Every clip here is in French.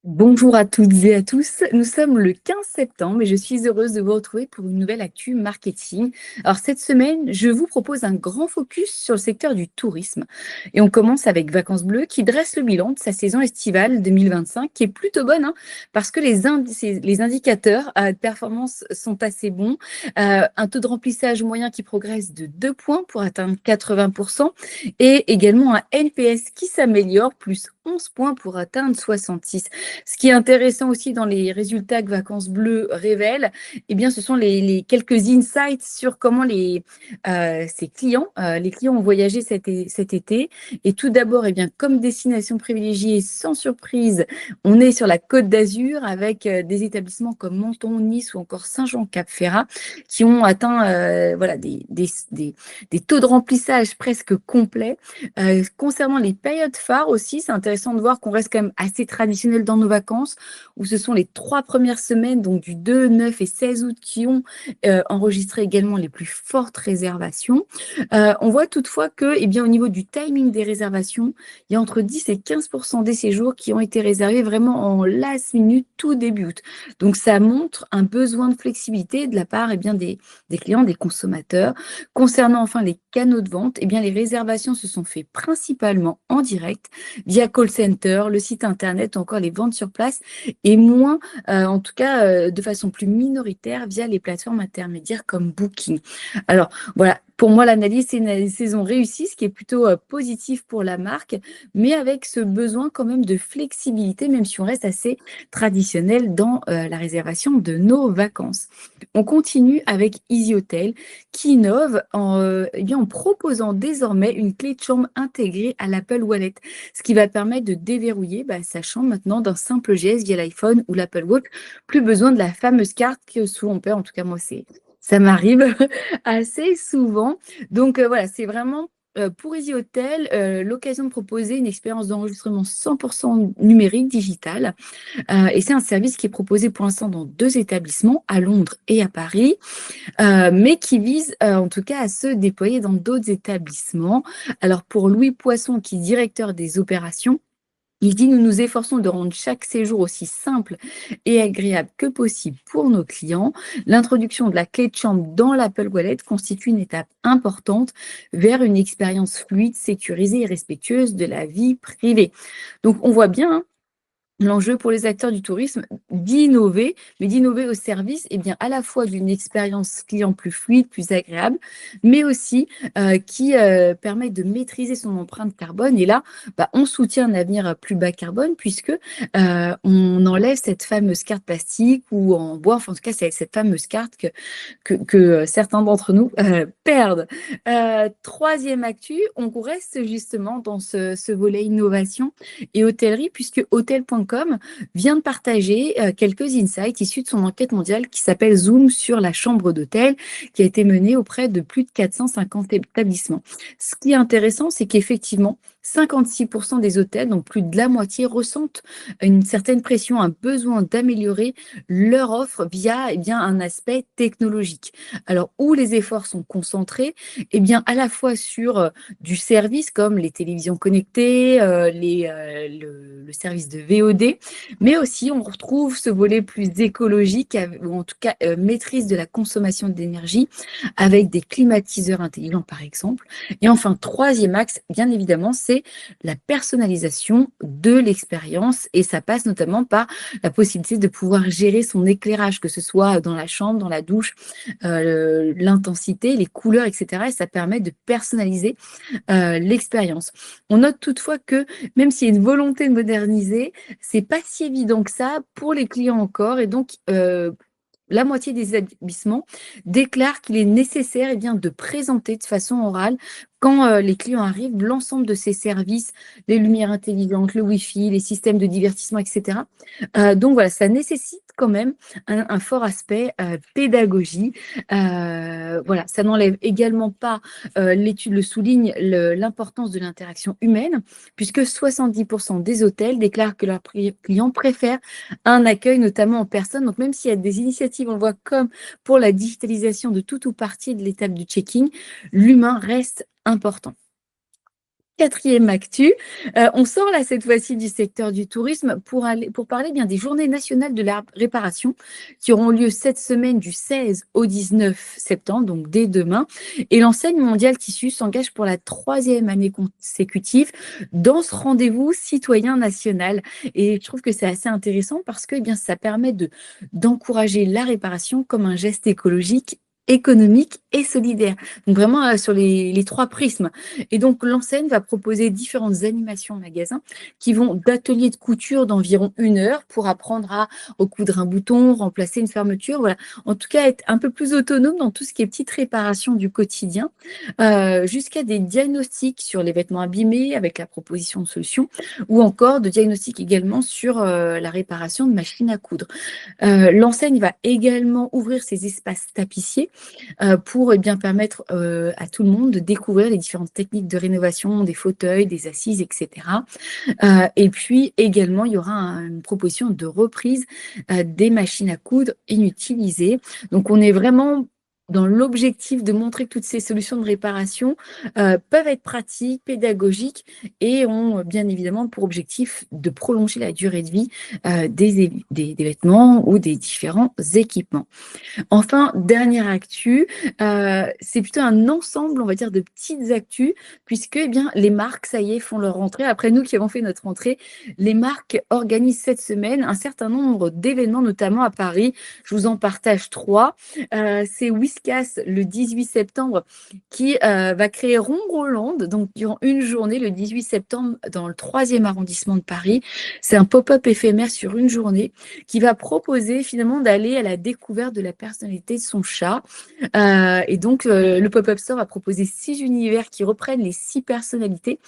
Bonjour à toutes et à tous, nous sommes le 15 septembre et je suis heureuse de vous retrouver pour une nouvelle actu marketing. Alors cette semaine, je vous propose un grand focus sur le secteur du tourisme et on commence avec Vacances Bleues qui dresse le bilan de sa saison estivale 2025 qui est plutôt bonne parce que les indicateurs de performance sont assez bons. Un taux de remplissage moyen qui progresse de 2 points pour atteindre 80% et également un NPS qui s'améliore plus 11 points pour atteindre 66. Ce qui est intéressant aussi dans les résultats que Vacances Bleues révèlent, eh bien, ce sont les quelques insights sur comment ses clients, les clients ont voyagé cet été. Et tout d'abord, eh bien, comme destination privilégiée, sans surprise, on est sur la Côte d'Azur avec des établissements comme Menton, Nice ou encore Saint-Jean-Cap-Ferrat qui ont atteint voilà, des taux de remplissage presque complets. Concernant les périodes phares aussi, c'est intéressant de voir qu'on reste quand même assez traditionnel dans nos vacances, où ce sont les 3 premières semaines, donc du 2, 9 et 16 août, qui ont enregistré également les plus fortes réservations. On voit toutefois que, eh bien, au niveau du timing des réservations, il y a entre 10 et 15% des séjours qui ont été réservés vraiment en last minute, tout début août. Donc, ça montre un besoin de flexibilité de la part eh bien, des clients, des consommateurs. Concernant enfin les canaux de vente, eh bien, les réservations se sont faites principalement en direct via call center, le site internet, encore les ventes sur place et moins, en tout cas, de façon plus minoritaire via les plateformes intermédiaires comme Booking. Alors voilà, pour moi, l'analyse, c'est une saison réussie, ce qui est plutôt positif pour la marque, mais avec ce besoin quand même de flexibilité, même si on reste assez traditionnel dans la réservation de nos vacances. On continue avec Easy Hotel qui innove eh bien, en proposant désormais une clé de chambre intégrée à l'Apple Wallet, ce qui va permettre de déverrouiller sa chambre maintenant d'un simple geste via l'iPhone ou l'Apple Watch. Plus besoin de la fameuse carte que souvent on perd. En tout cas, moi, ça m'arrive assez souvent. Donc voilà, c'est vraiment pour Easy Hotel, l'occasion de proposer une expérience d'enregistrement 100% numérique, digital. Et c'est un service qui est proposé pour l'instant dans 2 établissements, à Londres et à Paris, mais qui vise en tout cas à se déployer dans d'autres établissements. Alors pour Louis Poisson, qui est directeur des opérations, il dit: «Nous nous efforçons de rendre chaque séjour aussi simple et agréable que possible pour nos clients. L'introduction de la clé de chambre dans l'Apple Wallet constitue une étape importante vers une expérience fluide, sécurisée et respectueuse de la vie privée». Donc on voit bien l'enjeu pour les acteurs du tourisme d'innover, mais d'innover au service eh bien, à la fois d'une expérience client plus fluide, plus agréable, mais aussi qui permet de maîtriser son empreinte carbone. Et là, on soutient un avenir plus bas carbone puisque on enlève cette fameuse carte plastique ou en bois, enfin en tout cas c'est cette fameuse carte que certains d'entre nous perdent. Troisième actu, on reste justement dans ce volet innovation et hôtellerie, puisque Hôtel.com vient de partager quelques insights issus de son enquête mondiale qui s'appelle Zoom sur la chambre d'hôtel, qui a été menée auprès de plus de 450 établissements. Ce qui est intéressant, c'est qu'effectivement, 56% des hôtels, donc plus de la moitié, ressentent une certaine pression, un besoin d'améliorer leur offre via un aspect technologique. Alors, où les efforts sont concentrés, à la fois sur du service comme les télévisions connectées, le service de VOD, mais aussi on retrouve ce volet plus écologique, ou en tout cas maîtrise de la consommation d'énergie avec des climatiseurs intelligents par exemple. Et enfin, troisième axe, bien évidemment, c'est la personnalisation de l'expérience et ça passe notamment par la possibilité de pouvoir gérer son éclairage, que ce soit dans la chambre, dans la douche, l'intensité, les couleurs, etc. Et ça permet de personnaliser l'expérience. On note toutefois que même s'il y a une volonté de moderniser, c'est pas si évident que ça pour les clients encore. Et donc, la moitié des établissements déclarent qu'il est nécessaire de présenter de façon orale quand les clients arrivent l'ensemble de ces services, les lumières intelligentes, le Wi-Fi, les systèmes de divertissement, etc. Donc voilà, ça nécessite quand même un fort aspect pédagogie. Voilà, ça n'enlève également pas, l'étude le souligne, l'importance de l'interaction humaine, puisque 70% des hôtels déclarent que leurs clients préfèrent un accueil, notamment en personne. Donc, même s'il y a des initiatives, on le voit comme pour la digitalisation de tout ou partie de l'étape du check-in, l'humain reste important. Quatrième actu, on sort là cette fois-ci du secteur du tourisme pour parler bien des journées nationales de la réparation qui auront lieu cette semaine du 16 au 19 septembre, donc dès demain. Et l'enseigne mondiale Tissu s'engage pour la troisième année consécutive dans ce rendez-vous citoyen national. Et je trouve que c'est assez intéressant parce que eh bien, ça permet d'encourager la réparation comme un geste écologique économique et solidaire. Donc vraiment sur les trois prismes. Et donc, l'enseigne va proposer différentes animations en magasin qui vont d'ateliers de couture d'environ 1 heure pour apprendre à recoudre un bouton, remplacer une fermeture. Voilà. En tout cas, être un peu plus autonome dans tout ce qui est petite réparation du quotidien, jusqu'à des diagnostics sur les vêtements abîmés avec la proposition de solutions ou encore de diagnostics également sur la réparation de machines à coudre. L'enseigne va également ouvrir ses espaces tapissiers pour eh bien, permettre à tout le monde de découvrir les différentes techniques de rénovation des fauteuils, des assises, etc. Et puis également, il y aura une proposition de reprise des machines à coudre inutilisées. Donc, on est vraiment dans l'objectif de montrer que toutes ces solutions de réparation peuvent être pratiques, pédagogiques et ont bien évidemment pour objectif de prolonger la durée de vie des vêtements ou des différents équipements. Enfin, dernière actu, c'est plutôt un ensemble, on va dire, de petites actus, puisque eh bien, les marques, ça y est, font leur rentrée. Après nous qui avons fait notre rentrée, les marques organisent cette semaine un certain nombre d'événements, notamment à Paris. Je vous en partage 3. C'est Whiskas le 18 septembre qui va créer Rongroland, donc durant une journée, le 18 septembre, dans le 3e arrondissement de Paris. C'est un pop-up éphémère sur une journée qui va proposer finalement d'aller à la découverte de la personnalité de son chat. Et donc, le pop-up store va proposer 6 univers qui reprennent les 6 personnalités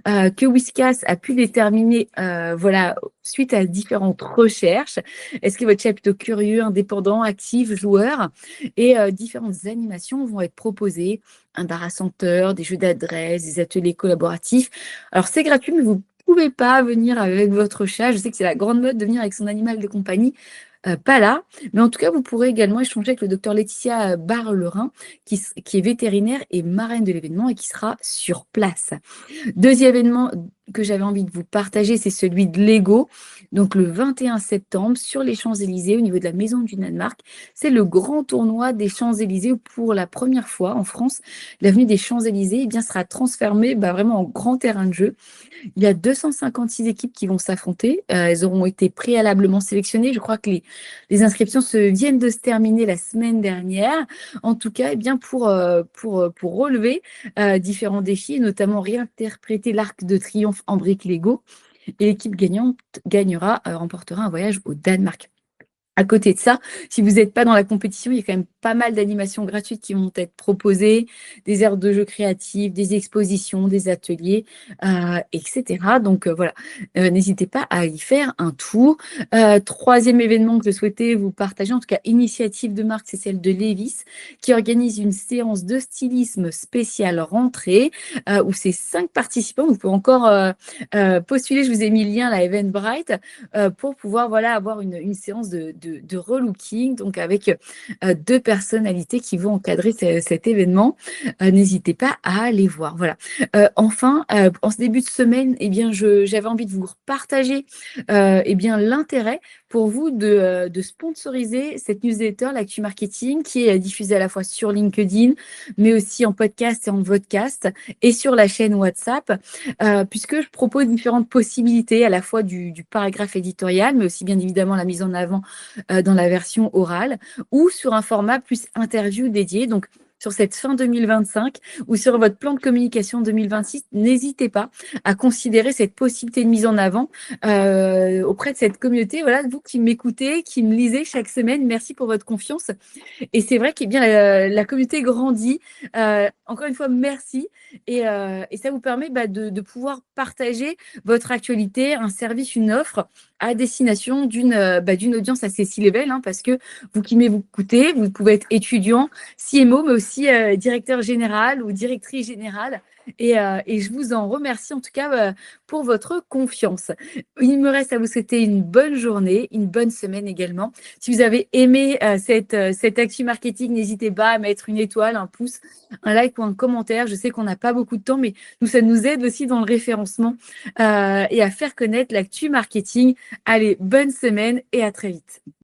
que Whiskas a pu déterminer voilà, suite à différentes recherches. Est-ce que votre chat est plutôt curieux, indépendant, actif, joueur? Et différentes animations vont être proposées, un bar à senteur, des jeux d'adresse, des ateliers collaboratifs. Alors, c'est gratuit, mais vous pouvez pas venir avec votre chat. Je sais que c'est la grande mode de venir avec son animal de compagnie. Pas là, mais en tout cas, vous pourrez également échanger avec le docteur Laetitia Barre-Lerin, qui est vétérinaire et marraine de l'événement et qui sera sur place. Deuxième événement que j'avais envie de vous partager, c'est celui de Lego. Donc le 21 septembre, sur les Champs-Élysées, au niveau de la Maison du Danemark, c'est le grand tournoi des Champs-Élysées où pour la première fois en France, l'avenue des Champs-Élysées eh bien, sera transformée vraiment en grand terrain de jeu. Il y a 256 équipes qui vont s'affronter. Elles auront été préalablement sélectionnées. Je crois que les inscriptions viennent de se terminer la semaine dernière. En tout cas, eh bien pour relever différents défis, et notamment réinterpréter l'Arc de Triomphe en briques Lego. Et l'équipe gagnante remportera un voyage au Danemark. À côté de ça, si vous n'êtes pas dans la compétition, il y a quand même pas mal d'animations gratuites qui vont être proposées, des aires de jeux créatifs, des expositions, des ateliers, etc. Donc voilà, n'hésitez pas à y faire un tour. Troisième événement que je souhaitais vous partager, en tout cas initiative de marque, c'est celle de Levi's, qui organise une séance de stylisme spéciale rentrée, où c'est 5 participants. Vous pouvez encore postuler, je vous ai mis le lien, la Eventbrite, pour pouvoir voilà, avoir une séance de relooking, donc avec 2 personnalités qui vont encadrer cet événement. N'hésitez pas à aller voir. Voilà. Enfin, en ce début de semaine, eh bien, j'avais envie de vous partager eh bien, l'intérêt pour vous de sponsoriser cette newsletter, l'Actu Marketing, qui est diffusée à la fois sur LinkedIn, mais aussi en podcast et en podcast, et sur la chaîne WhatsApp, puisque je propose différentes possibilités, à la fois du paragraphe éditorial, mais aussi bien évidemment la mise en avant dans la version orale, ou sur un format plus interview dédié. Donc, sur cette fin 2025 ou sur votre plan de communication 2026, n'hésitez pas à considérer cette possibilité de mise en avant auprès de cette communauté. Voilà, vous qui m'écoutez, qui me lisez chaque semaine, merci pour votre confiance. Et c'est vrai que bien, la communauté grandit. Encore une fois, merci. Et ça vous permet de pouvoir partager votre actualité, un service, une offre à destination d'une audience assez C-level, parce que vous qui m'écoutez, vous pouvez être étudiant, CMO, mais aussi aussi directeur général ou directrice générale. Et je vous en remercie en tout cas pour votre confiance. Il me reste à vous souhaiter une bonne journée, une bonne semaine également. Si vous avez aimé cette Actu Marketing, n'hésitez pas à mettre une étoile, un pouce, un like ou un commentaire. Je sais qu'on n'a pas beaucoup de temps, mais nous, ça nous aide aussi dans le référencement et à faire connaître l'Actu Marketing. Allez, bonne semaine et à très vite.